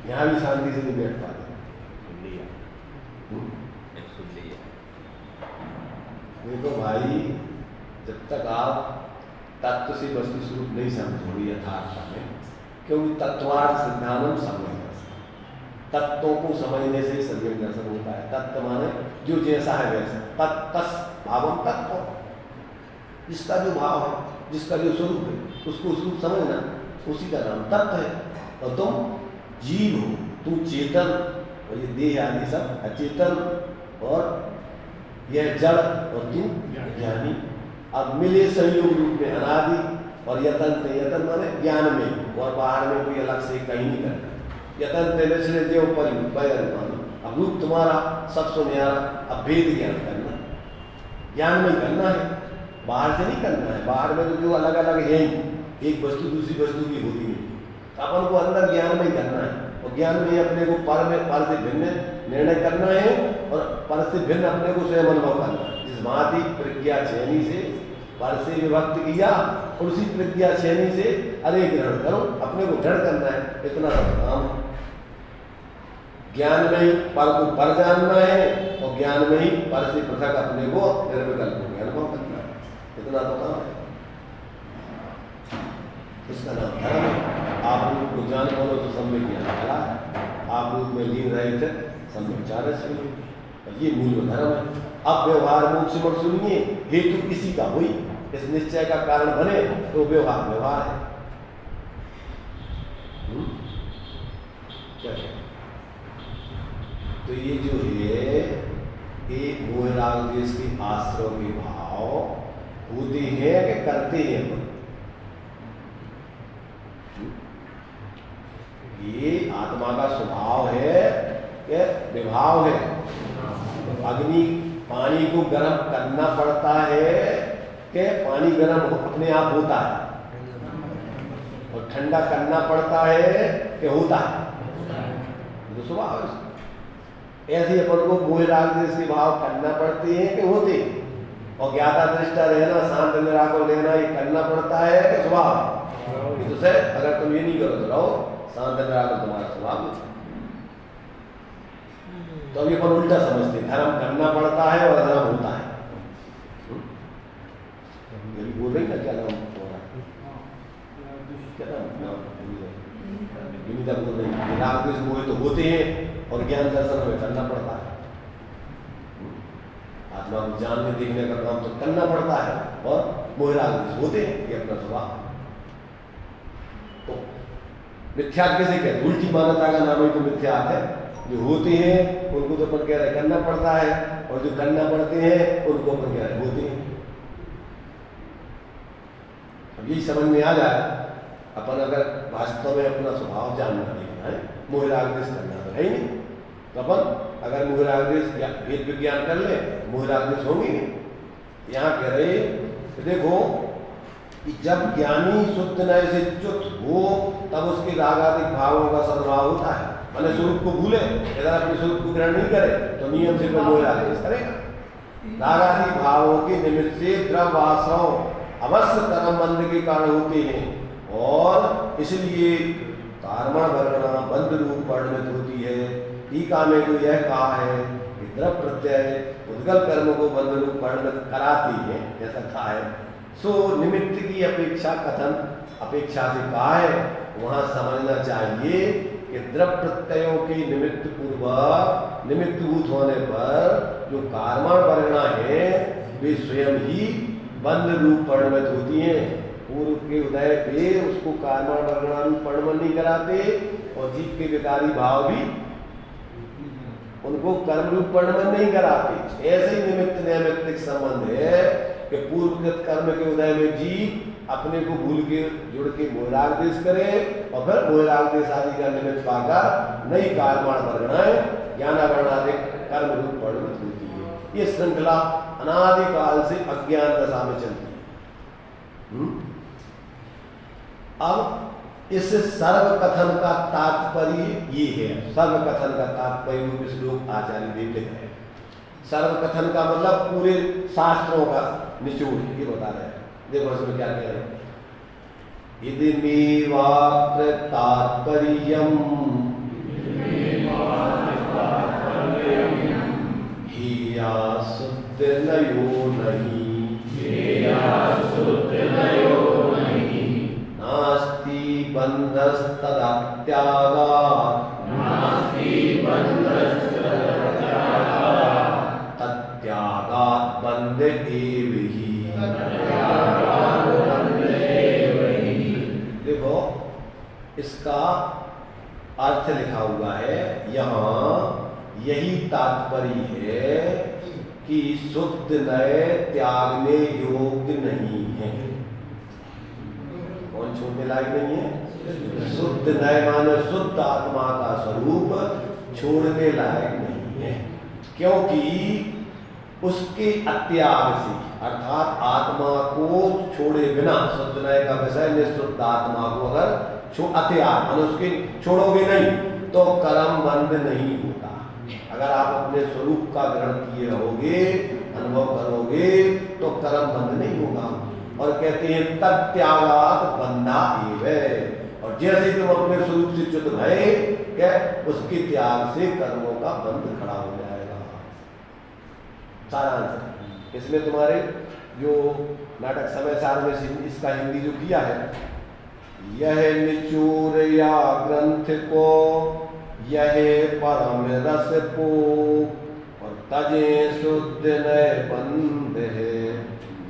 यहाँ भी शांति से नहीं बैठ पाते। देखो भाई जब तक आप तत्व से वस्तु स्वरूप नहीं समझोगे यथार्थ में, क्योंकि तत्वार्थ सिद्धांत समझ तत्वों को समझने से ही सम्यक दर्शन होता है। तत्व माने जो जैसा है वैसा, तत्तस भावम तत्व, जिसका जो भाव है, जिसका जो स्वरूप है, उसको स्वरूप समझना, उसी का नाम तत्व है। और तुम जीव हो, तुम चेतन, और ये देह आदि सब अचेतन, और यह जड़, और तुम ज्ञानी। अब मिले संयोग रूप में अनादि, और यतन यतन माने ज्ञान में, और बाहर में कोई अलग से कहीं नहीं करना। यतन तेजस्वी देव परिमाण, अब रूप तुम्हारा सब सुनियारा, अब भेद ज्ञान करना, ज्ञान में करना है, बाहर से नहीं करना है। बाहर में तो जो अलग अलग है, एक वस्तु दूसरी वस्तु की होती नहीं, अपन को अंदर ज्ञान में करना है। और ज्ञान में अपने को पर में पर से भिन्न निर्णय करना है, और पर से भिन्न अपने को स्वयं अनुभव करना है। जिस भांति प्रज्ञा छेनी से पर से विभक्त किया, और उसी प्रज्ञा छेनी से अरे ग्रहण करो, अपने को ग्रहण करना है, इतना सब काम है। ज्ञान में ही पर को पर जानना है, और ज्ञान में ही पर से पृथक अपने को निर्विकल्प को अनुभव करना है, इतना तो काम है। इसका नाम धर्म है। आप लोग को जान बोलो तो सम्यक ज्ञान फला है, आप लोग में लीन रहे थे सम्यक चारस हुई, ये मूल धर्म है। अब व्यवहार मोक्ष मोक्ष सुनिए, हेतु किसी का हुई, इस निश्चय का कारण बने तो व्यवहार व्यवहार है। क्या है? तो ये जो है एक मोह राग द्वेष के आश्रय के भाव होते हैं कि करते हैं मन? ये आत्मा का स्वभाव है कि विभाव है। अग्नि पानी को गर्म करना पड़ता है कि पानी गर्म अपने आप होता है, और ठंडा करना पड़ता है कि होता है, तो स्वभाव है। ऐसे अपन को मोह राग द्वेष के भाव करना पड़ते हैं कि होते, और ज्ञाता दृष्टा रहना, शांत निराकर लेना, ये करना पड़ता है कि स्वभाव है। तो सर अगर तुम ये नहीं करो तो रहो शांत निराकर, तुम्हारा स्वभाव है। तो अभी अपन उल्टा समझते, धर्म करना पड़ता है और धर्म होता है। ये भी बोल रही ना, क्या नाम हो रहा है, क्या नाम विनीता बोल रही, राग द्वेष मोह तो होते हैं और ज्ञान दर्शन में करना पड़ता है। आत्मा को जानने देखने का काम तो करना पड़ता है, और मोह राग द्वेष होते हैं, ये अपना स्वभाव। तो मिथ्या कैसे कहते, उल्टी मान्यता का नाम ही तो मिथ्या है। जो होते हैं उनको तो अपन कह रहे करना पड़ता है, और जो करना पड़ते हैं उनको अपन कह रहे होते हैं। अब यही समझ में आ जाए, अपन अगर वास्तव में अपना स्वभाव जानना देखना है, मोह राग द्वेष करना तो है ही नहीं, तो अपन अगर मोह राग द्वेष भेद विज्ञान कर ले, मोह राग द्वेष होंगे नहीं। यहाँ कह रहे देखो कि जब ज्ञानी शुद्ध नय से च्युत हो, तब उसके रागादिक भावों का सद्भाव होता है। मैंने स्वरूप को भूले, अगर अपने स्वरूप को ग्रहण नहीं करे तो नियम से कोई मोह राग द्वेष करेगा। रागादिक भावों के निमित्त से द्रव्य वासनाओं अवश्य कर्म बंध के कारण होते हैं, और इसलिए कार्मा वर्णना बंध रूप परिणत होती है। टीका में तो यह कहा है कि द्रव प्रत्यय उद्गल कर्म को बंध रूप परिणत कराती है, ऐसा कहा है। सो निमित्त की अपेक्षा कथन अपेक्षा से कहा है, वहां समझना चाहिए कि द्रव प्रत्ययों के निमित्त पूर्वक निमित्तभूत होने पर जो कार्मण वर्णना है वे स्वयं ही बंध रूप परिणत होती हैं। पूर्व के उदय पे उसको कार्मण वर्णना रूप परिणमन नहीं कराते, और जीव के विकारी भाव भी उनको कर्म रूप परिणमन नहीं कराते। ऐसे ही निमित्त नैमित्तिक संबंध है कि पूर्वकृत कर्म के उदय में जीव अपने को भूल के जुड़ के मोह राग द्वेष करे, और फिर मोह राग द्वेष आदि का निमित्त पाकर नई कार्मण वर्णनाएं ज्ञानावर्णादिक कर्म रूप परिणत होती है। ये श्रृंखला अनादिकाल से अज्ञान दशा में चलती है। अब इस सर्व कथन का तात्पर्य ये है, सर्व कथन का तात्पर्य रूप श्लोक आचार्य देव लिख रहे हैं। सर्व कथन का मतलब पूरे शास्त्रों का निचोड़ ये बता रहे हैं। देखो इसमें क्या कह रहे हैं, इदमेवात्र तात्पर्यम् हेया शुद्धनयो नहीं नास्ति बन्धस्तदत्यागात् तत्यागात् बन्ध एव हि। देखो इसका अर्थ लिखा हुआ है यहाँ, यही तात्पर्य है कि शुद्ध नए त्यागने योग्य नहीं है। कौन छोड़ने लायक नहीं है? शुद्ध नए माने शुद्ध आत्मा का स्वरूप छोड़ने लायक नहीं है, क्योंकि उसके अत्याग से, अर्थात आत्मा को छोड़े बिना, शुद्ध नए का विषय निःशुद्ध आत्मा को अगर अत्याग माने उसके छोड़ोगे नहीं तो कर्म बंध नहीं होता। अगर आप अपने स्वरूप का ग्रहण किए रहोगे, अनुभव करोगे तो कर्म बंध नहीं होगा। और कहते हैं तत्यागात् बंधा एव, और जैसे तुम अपने स्वरूप से च्युत भये क्या उसके त्याग से कर्मों का बंध खड़ा हो जाएगा। सारा आंसर इसमें तुम्हारे जो नाटक समय सार में इसका हिंदी जो किया है, यह निचूर या ग्रंथ को यह परम रस को और तजे शुद्ध नए बंध है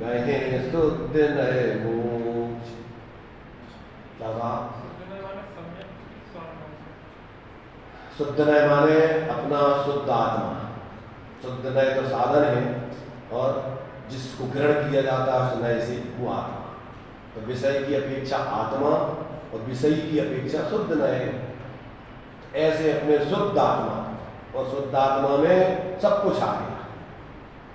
गहे शुद्ध नए मोक्ष। शुद्ध नए माने अपना शुद्ध आत्मा। शुद्ध नए तो साधन है और जिसको ग्रहण किया जाता है उस नए से वो आत्मा। तो विषय की अपेक्षा आत्मा और विषय की अपेक्षा शुद्ध नए। ऐसे अपने शुद्ध आत्मा, और शुद्ध आत्मा में सब कुछ आ गया,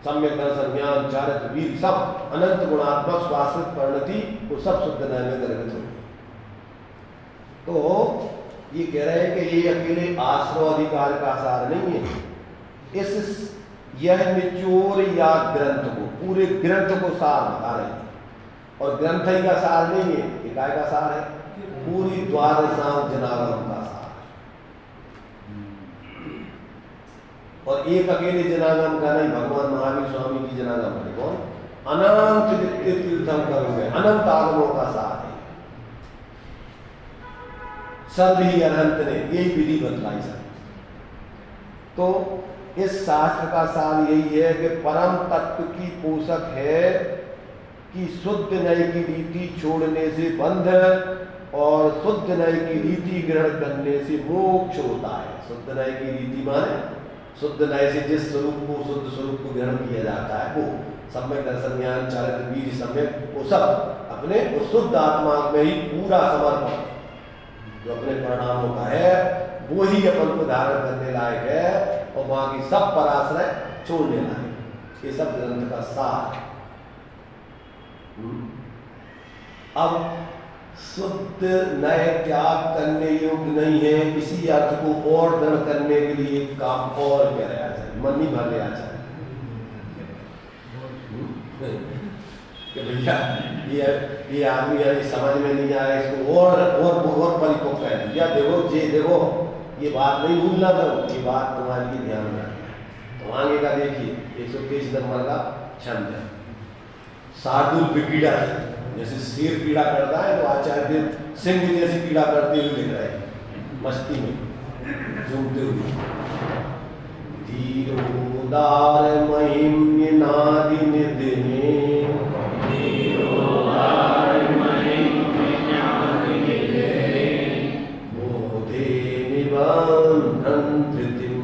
सम्यक दर्शन ज्ञान चारित्र वीर सब अनंत गुणात्मक स्वाश्रित परिणति वो सब शुद्ध नए में निर्मित हो गई। तो ये कह रहे हैं कि ये अकेले आश्रय अधिकार का सार नहीं है। इस यह निचोर या ग्रंथ को, पूरे ग्रंथ को सार बता रहे हैं। और ग्रंथ ही का सार नहीं है, इकाई का सार है, पूरी द्वादशांग जनागम का सार। और एक अकेले जनागम का नहीं, भगवान महावीर स्वामी की जनागम है। कौन? अनंत जितने तीर्थम करोगे अनंत आगमों का सार है। सर्व ही अनंत ने यही विधि बतलाई सर। तो इस शास्त्र का सार यही है कि परम तत्व की पोषक है कि शुद्ध नए की रीति छोड़ने से बंध और शुद्ध नए की रीति ग्रहण करने से मोक्ष होता है। शुद्ध नए की रीति माने शुद्ध नए से जिस स्वरूप को, शुद्ध स्वरूप को ग्रहण किया जाता है वो सम्यक दर्शन ज्ञान चारित्र वीर सम्यक वो सब अपने उस शुद्ध आत्मा में ही पूरा समर्पण जो अपने परिणामों का है वो ही अपन को धारण करने लायक है और बाकी सब पराश्रय छोड़ने लायक। ये सब ग्रंथ का सार। अब शुद्ध नए त्याग करने योग्य नहीं है, इसी अर्थ को और दृढ़ करने के लिए काम और क्या रहा जाए, मन नहीं भर लिया जाए कि भैया ये आदमी यानी समझ में नहीं आया, इसको और परिपक्व कर दिया। देखो देखो ये बात नहीं भूलना था, ये बात तुम्हारे लिए ध्यान में। तो आगे का देखिए 123 नंबर का छंद है शार्दुल विपीड़ा। जैसे शेर पीड़ा करता है तो आचार्य सिंह जैसी पीड़ा करते हुए लिख रहे हैं मस्ती में झूमते हुए। धीरोदार महिम्य नादि निधिने बोधे निबंधन धृतिम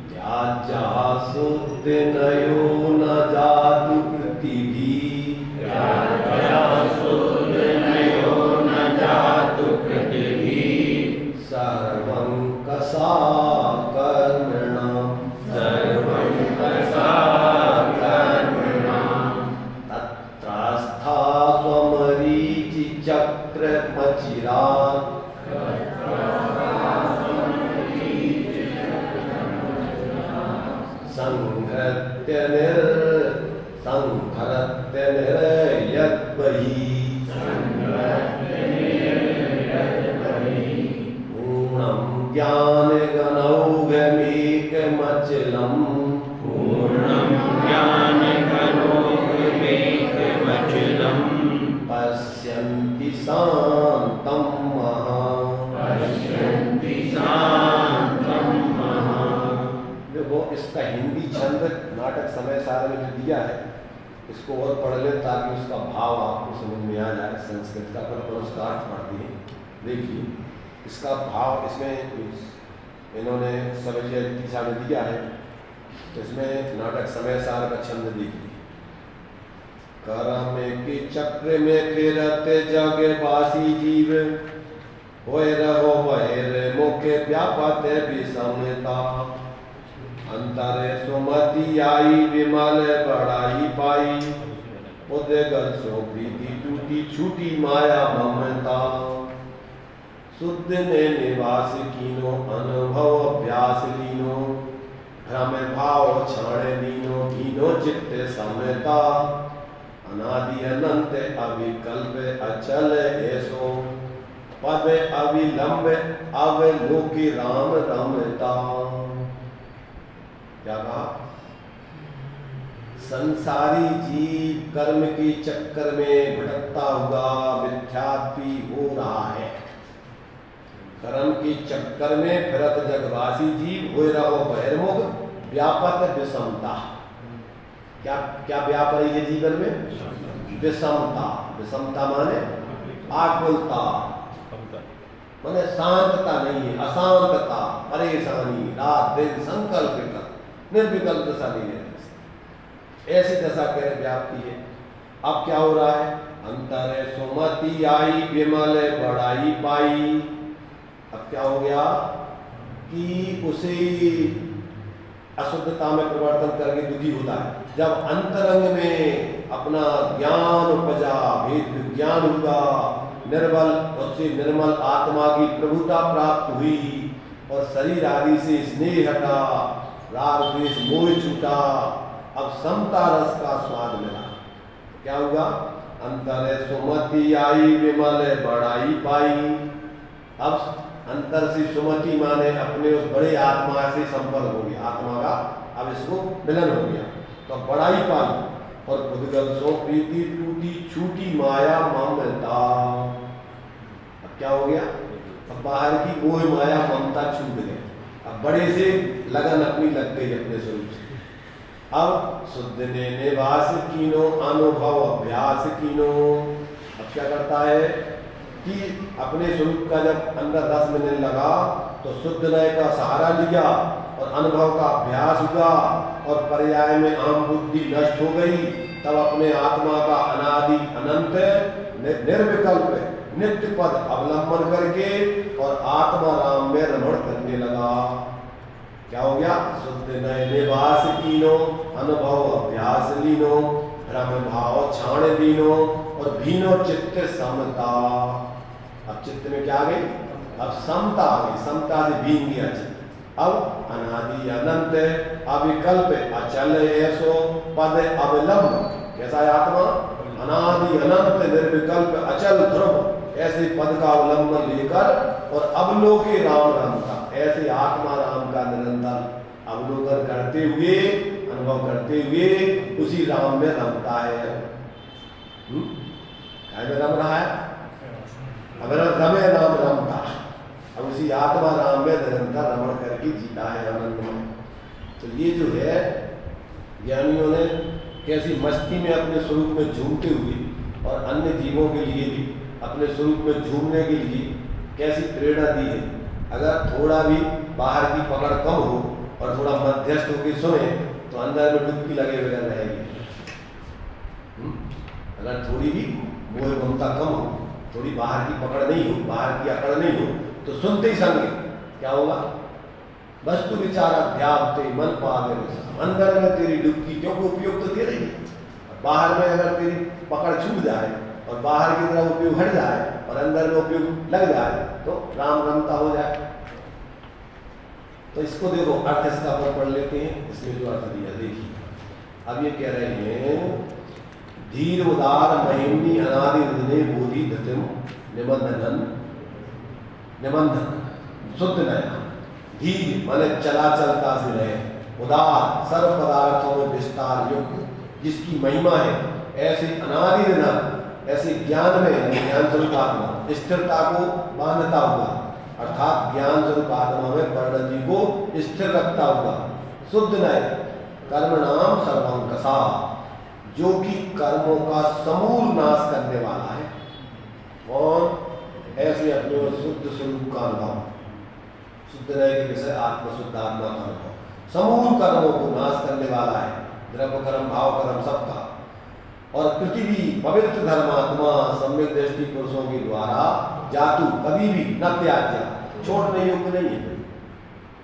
त्याज्या शुद्ध नयो न जातु पृथिवी सर्वं कसा कर्मणां तत्रस्था स्वमरीचि चक्रमचिरात् संहृत्य निर्यद्बहि पूर्णं ज्ञानगणौघमेकमचलम् नाटक समय सार में जो दिया है इसको और पढ़ लें ताकि उसका भाव आपको समझ में आ जाए। संस्कृत का पर उसका अर्थ पढ़ते हैं। देखिए इसका भाव इसमें इन्होंने समय तीसरा में दिया है, तो इसमें नाटक समय सार का छंद देखिए। करम के चक्र में फिरते जग बासी जीव, होए रहो बहिर मुखे व्यापत विषमता। अंतरे सुमति आई विमल बड़ाई पाई, उदगल सो प्रीति टूटी छूटी माया ममता। शुद्ध ने निवास कीनो अनुभव अभ्यास लीनो, भ्रम भाव छाणे लीनो कीनो चित्त समता। अनादि अनंत अविकल्प अचल ऐसो, पद अविलंब अवलोकि राम रमता। क्या कहा? संसारी जीव कर्म के चक्कर में भटकता हुआ मिथ्यात्वी हो रहा है। कर्म के चक्कर में फिरत जगवासी जीव हो रहो बहिर्मुख व्यापत विषमता। क्या क्या व्याप रही है जीवन में? विषमता। विषमता माने आकुलता, माने शांतता नहीं है, अशांतता, परेशानी, रात दिन संकल्प निर्विकल्प दशा नहीं है, ऐसी दशा कह व्याप्ति है। अब क्या हो रहा है? अंतर सुमति आई विमल बड़ाई पाई। अब क्या हो गया कि उसे अशुद्धता में परिवर्तन करके दुखी होता है। जब अंतरंग में अपना ज्ञान उपजा, भेद विज्ञान हुआ, निर्मल उससे निर्मल आत्मा की प्रभुता प्राप्त हुई और शरीर आदि से स्नेह हटा, राग द्वेष मोह छूटा, अब समता रस का स्वाद मिला। क्या हुआ? अंतर सुमति आई विमल बड़ाई पाई। अब अंतर से सुमति माने अपने उस बड़े आत्मा से संपर्क हो गया, आत्मा का अब इसको मिलन हो गया, तो बड़ाई पाई। और उद्गल सो प्रीति टूटी छूटी माया ममता। अब क्या हो गया? अब बाहर की मोह माया ममता छूट गई, अब बड़े से लगन अपनी लग गई अपने स्वरूप से। अब शुद्ध ने निवास कीनो अनुभव अभ्यास कीनो। अब क्या करता है कि अपने स्वरूप का जब अंदर रस मिलने लगा तो शुद्ध नय का सहारा लिया और अनुभव का अभ्यास हुआ और पर्याय में आम बुद्धि नष्ट हो गई। तब अपने आत्मा का अनादि अनंत निर्विकल्प नित्य पद अवलंबन करके और आत्मा राम में रमण करने लगा। क्या हो गया? शुद्ध नय निवास कीनो अनुभव अभ्यास लीनो, भ्रम भाव छाण दीनो और भीनो चित्त समता। अब चित्त में क्या आ गई? अब समता आ गई, समता से भीन गया चित्त। अब अनादि अनंत अविकल्प अचल ऐसो पद अवलंब। कैसा है आत्मा? अनादि अनंत निर्विकल्प अचल ध्रुव, ऐसे पद का अवलंबन लेकर और अवलोके राम राम का, ऐसे आत्मा राम का निरंतर अवलोकन करते हुए, अनुभव करते हुए उसी राम में रमता है। क्या में रम रहा है? अगर रमे राम रमता, अब उसी आत्मा राम में निरंतर रमण करके जीता है आनंदमय। तो ये जो है ज्ञानियों ने कैसी मस्ती में अपने स्वरूप में झूमते हुए और अन्य जीवों के लिए भी अपने स्वरूप में झूमने के लिए कैसी प्रेरणा दी है। अगर थोड़ा भी बाहर की पकड़ कम हो और थोड़ा मध्यस्थ होकर सुने तो अंदर में डुबकी लगे बगैर रहेगी। अगर थोड़ी भी मोह ममता कम हो, थोड़ी बाहर की पकड़ नहीं हो, बाहर की अकड़ नहीं हो, तो सुनते ही संगे क्या होगा? वस्तु विचार अध्यात्म मन पावे, अंदर में तेरी डुबकी, क्योंकि उपयोग तो तेरे ही। बाहर में अगर तेरी पकड़ छूट जाए और बाहर की तरफ उपयोग हट जाए और अंदर में उपयोग लग जाए तो राम रमता हो जाए। तो इसको देखो, अर्थ इसका पर पढ़ लेते हैं। इसमें जो अर्थ दिया देखिए, अब ये कह रहे हैं धीर उदार महिमनी अनादि हृदय बोधि धतिम निबंधन शुद्ध नया। धीर माने चला चलता से रहे, उदार सर्व पदार्थों में विस्तार युक्त, जिसकी महिमा है ऐसे अनादि निधन, ऐसे ज्ञान में ज्ञान स्वरूप आत्मा स्थिरता को बांधता हुआ, अर्थात ज्ञान स्वरूप आत्मा में वर्ण जी को स्थिर रखता हुआ। शुद्ध नय कर्मणाम सर्वंकसा, जो कि कर्मों का समूल नाश करने वाला है। कौन? ऐसे अपने शुद्ध स्वरूप का अनुभव, शुद्ध नए के विषय आत्मशुद्ध आत्मा का अनुभव समूल कर्मों को नाश करने वाला है, द्रव्य कर्म भाव कर्म सबका। और पृथ्वी पवित्र धर्मात्मा सम्यक दृष्टि पुरुषों के द्वारा जातु कभी भी न त्याज्य, छोड़ने योग्य नहीं है।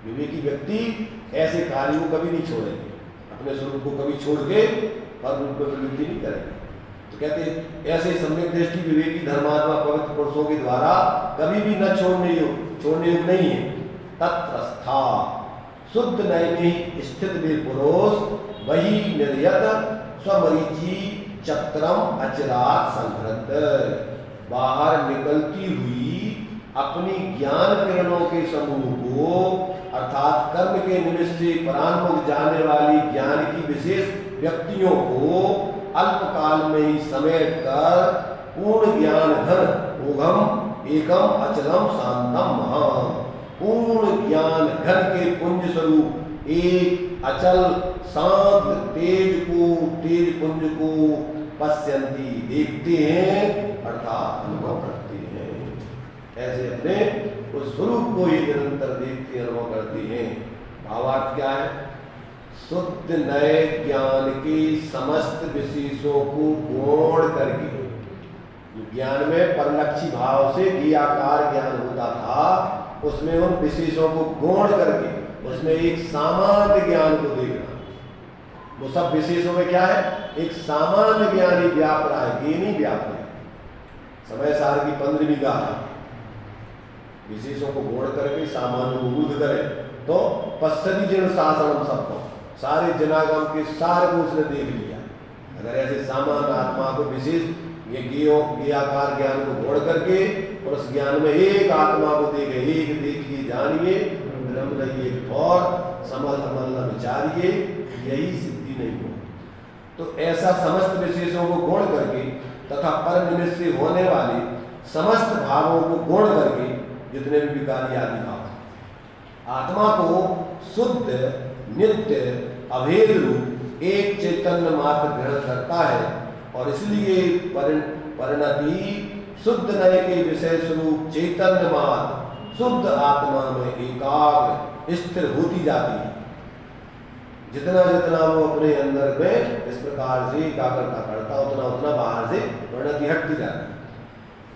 विवेकी व्यक्ति ऐसे कार्यों को कभी नहीं छोड़ेंगे, अपने स्वरूप को कभी छोड़ के पर रूप में प्रवृत्ति नहीं करेंगे। तो कहते ऐसे सम्यक दृष्टि विवेकी धर्मात्मा पवित्र पुरुषों के द्वारा कभी भी न छोड़ने योग्य नहीं है। तत्रस्था शुद्ध नय में स्थित वे पुरुष वही निर्यत स्वमरीचि चक्रम अचरात संहृत, बाहर निकलती हुई अपनी ज्ञान किरणों के समूह को अर्थात कर्म के निमित्त से परान्मुख जाने वाली ज्ञान की विशेष व्यक्तियों को अल्पकाल में ही समेट कर पूर्ण ज्ञान घन ओघम एकम अचलम शांतम महान, पूर्ण ज्ञान घन के पुंज स्वरूप एक अचल शांत तेज पुंज को पश्यंती देखते हैं अर्थात अनुभव करते हैं। ऐसे अपने उस स्वरूप को ही निरंतर देखते अनुभव करते हैं। भावार्थ क्या है? शुद्ध नए ज्ञान के समस्त विशेषों को गौण करके, जो ज्ञान में परलक्षी भाव से ज्ञाकार ज्ञान होता था, उसमें उन विशेषों को गौण करके उसमें एक सामान्य ज्ञान को देखना। वो सब विशेषों में क्या है? एक सामान्य ज्ञान ही व्याप रहा है, ये नहीं व्याप है। समय सार की 15वीं गाथा विशेषों को गौण करके सामान्य को बुद्ध करे तो पश्चिमी जन शासनम सबको, सारे जनागम के सारे को उसने देख लिया। अगर ऐसे सामान्य आत्मा को विशेष ये ज्ञाकार ज्ञान को गौण करके और उस ज्ञान में एक आत्मा को देखे, एक देखिए जानिए ब्रह्म रहिए और समझ अमल न विचारिए, यही सिद्धि नहीं हो। तो ऐसा समस्त विशेषों को गौण करके तथा पर निमित्त से होने वाले समस्त भावों को गौण करके जितने भी विकारी आदि भाव आत्मा को शुद्ध नित्य अभेद रूप एक चैतन्य मात्र ग्रहण करता है और इसलिए परिणति शुद्ध नय के विषय स्वरूप चैतन्य मात्र शुद्ध आत्मा में एकाग्र स्थिर होती जाती है। जितना जितना वो अपने अंदर में इस प्रकार से एकाग्रता करता उतना उतना बाहर से परिणति हटती जाती है।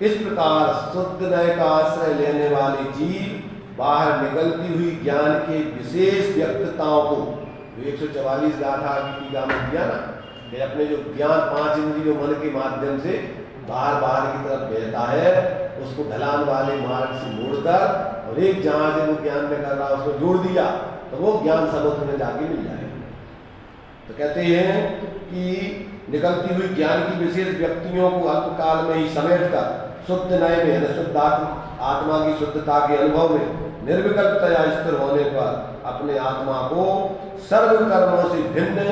इस प्रकार शुद्ध नय का आश्रय लेने वाले जीव बाहर निकलती हुई ज्ञान के विशेष व्यक्तताओं को 144 गाथा की टीका में दिया ना कि अपने जो ज्ञान 5 इंद्रियों मन के माध्यम से बाहर की तरफ बहता है उसको ढलान वाले मार्ग से मोड़कर और एक जहां से वो ज्ञान में कर रहा उसको जोड़ दिया तो वो ज्ञान समुद्र में जाके मिल जाएगा। तो कहते हैं कि निकलती हुई ज्ञान की विशेष व्यक्तियों को अल्पकाल में ही समेट कर शुद्ध नय में शुद्ध आत्मा की शुद्धता के अनुभव में निर्विकल्पतया स्थिर होने पर अपने आत्मा को सर्व कर्मों से भिन्न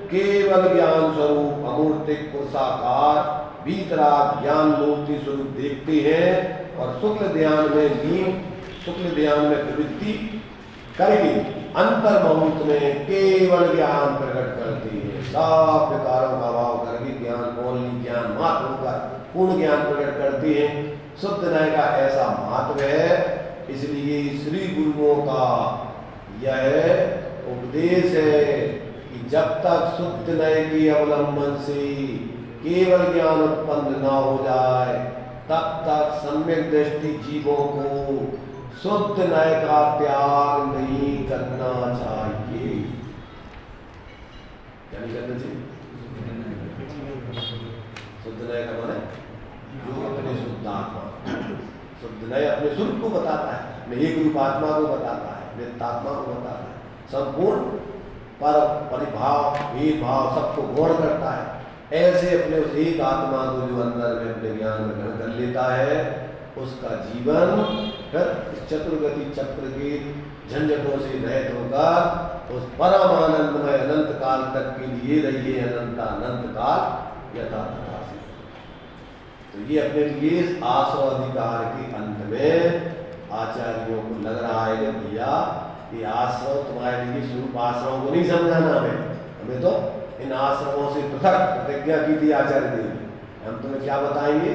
केवल ज्ञान स्वरूप अमूर्तिक पुरुषाकार भीतराग ज्ञान मूर्ति स्वरूप देखते हैं और शुक्ल ध्यान में प्रवृत्ति करके अंतर मुहूर्त में केवल ज्ञान प्रकट करती है। सब विकारों का अभाव करके ज्ञान ओनली ज्ञान मात्र होकर पूर्ण ज्ञान प्रकट करती है। शुद्ध नय का ऐसा महत्व है, इसलिए श्री गुरुओं का यह उपदेश है कि जब तक शुद्ध नय के अवलंबन से केवल ज्ञान उत्पन्न न हो जाए तब तक सम्यक दृष्टि जीवों को शुद्ध नय का त्याग नहीं करना चाहिए। क्या नहीं करना चाहिए? शुद्ध नय का माने जो अपने शुद्ध आत्मा, शुद्ध नय अपने स्वरूप को बताता है, अपने एक रूप आत्मा को बताता है, नित्यात्मा को बताता है, संपूर्ण पर परिभाव भेदभाव सबको गौण करता है। ऐसे अपने उस एक आत्मा को जो अंदर में अपने ज्ञान में ग्रहण कर लेता है उसका जीवन फिर इस चतुर्गति चक्र के झंझटों से रहित होकर उस परमानंद में अनंत काल तक के लिए रहिए अनंत काल यथा तथा से। तो ये अपने लिए आश्रव अधिकार के अंत में आचार्यों को लग रहा है भैया ये आश्रव तुम्हारे लिए स्वरूप आश्रव को नहीं समझाना हमें, हमें तो इन आश्रमों से पृथक प्रतिज्ञा की थी आचार्य देव ने, हम तुम्हें क्या बताएंगे?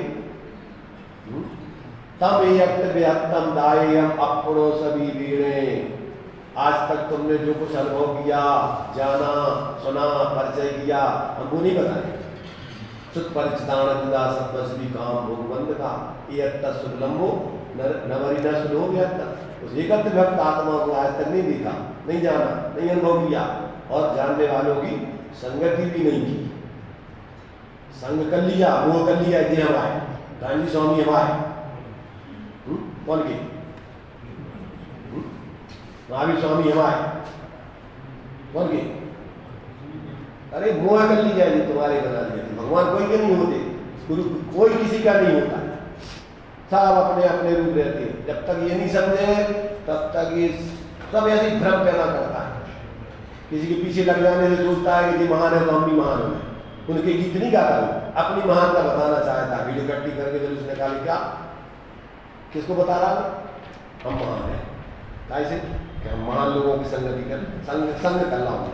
तम यम दायम अपनो सभी वीणे। आज तक तुमने जो कुछ अनुभव किया, जाना, सुना, परिचय किया, हम वो नहीं बताएंगे। सुत परिचितानंदा सत्वश्री काम भोगवंद का ये सुलम्बो नवरी न सुनो गया। उस एकत्र भक्त आत्मा को आज तक नहीं देखा, नहीं जाना, नहीं अनुभव किया और जानने वालों की संगति भी नहीं की। संग कर लिया, वो कर लिया, ये हमारे गांधी स्वामी हमारे कौन के महावीर स्वामी हमारे कौन के? अरे मोह कर ली जाएगी, तुम्हारे बना लिया। भगवान कोई के नहीं होते, गुरु कोई किसी का नहीं होता, सब अपने अपने रूप रहते हैं। जब तक ये नहीं समझे तब तक ये सब ऐसे भ्रम पैदा करता है। किसी के पीछे लग जाने से सोचता है कि ये महान है तो हम भी महान हो गए। उनके गीत नहीं गाता हूँ, अपनी महानता बताना चाहता है। वीडियो इकट्ठी करके जब उसने कहा क्या किसको बता रहा हूँ? हम महान है, कैसे कि हम महान लोगों की संगति कर संग कर रहा हूँ।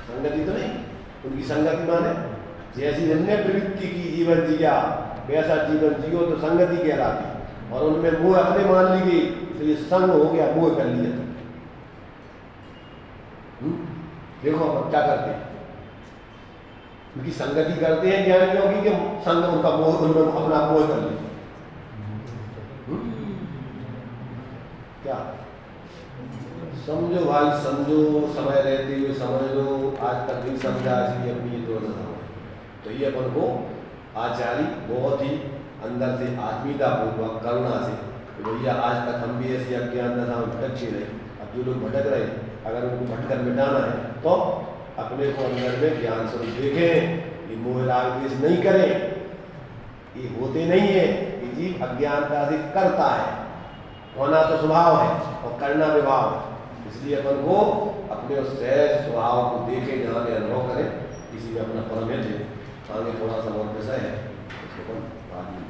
संगति तो नहीं, उनकी संगति माने जैसी अन्य प्रवृत्ति की जीवन जिया वैसा जीवन जियो तो संगति कहलाती। और उनमें मुँह अपने मान ली गई तो ये संग हो गया, मुँह कर लिया। देखो अब क्या करते हैं, उनकी संगति करते हैं ज्ञानियों की कि संग उनका मोह, उन्होंने अपना मोह कर लिया। क्या समझो भाई, समझो, समय रहते हुए समझ लो। आज तक नहीं समझा इसलिए अपनी ये दुर्दशा हो। तो ये अपन को आचार्य बहुत ही अंदर से आत्मीयता पूर्वक करुणा से, तो भैया आज तक हम भी ऐसी अज्ञान दशा में भटक रहे। अब जो लोग भटक रहे, अगर उनको भटकर मिटाना है तो अपने को अंदर में ज्ञान स्वरूप देखें। ये मोह राग द्वेष नहीं करें, ये होते नहीं है। ये जीव अज्ञानता से करता है, होना तो स्वभाव है और करना विभाव है। इसलिए अपन को अपने उस सहज स्वभाव को देखें, जहाँ के अनुभव करें। इसी में अपना परम है। आगे थोड़ा सा और विषय है, उसको अपन बाद में